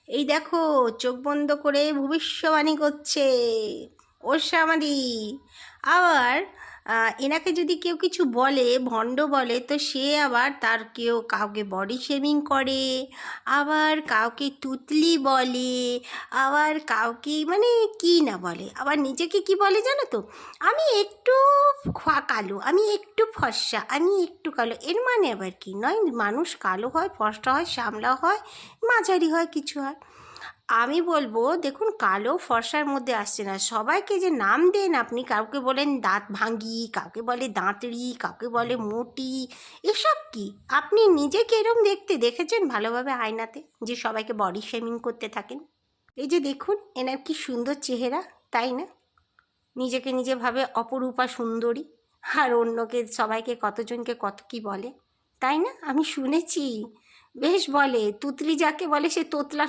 এই দেখো, চোখ বন্ধ করে ভবিষ্যবাণী করছে ওর আবার এনাকে যদি কেউ কিছু বলে, ভণ্ড বলে, তো সে আবার তার কাউকে বডি শেমিং করে, আবার কাউকে তুতলি বলে, আবার কাউকে মানে কি না বলে, আবার নিজেকে কি বলে জানো তো, আমি একটু কালো, আমি একটু ফর্সা, আমি একটু কালো। এর মানে আবার কি নয়, মানুষ কালো হয়, ফর্সা হয়, শ্যামলা হয়, মাঝারি হয়, কিছু হয়। আমি বলবো, দেখুন, কালো ফর্সার মধ্যে আসছে না। সবাইকে যে নাম দেন আপনি, কাউকে বলেন দাঁত ভাঙ্গি, কাউকে বলে দাঁতড়ি, কাউকে বলে মোটি, এসব কি? আপনি নিজেকে এরম দেখতে দেখেছেন ভালোভাবে আয়নাতে, যে সবাইকে বডি শেমিং করতে থাকেন? এই যে দেখুন, এনার কি সুন্দর চেহারা, তাই না? নিজেকে নিজে ভাবে অপরূপা সুন্দরী, আর অন্যকে সবাইকে কতজনকে কত কি বলে, তাই না? আমি শুনেছি, বেশ বলে, তুতলি যাকে বলে সে তোতলা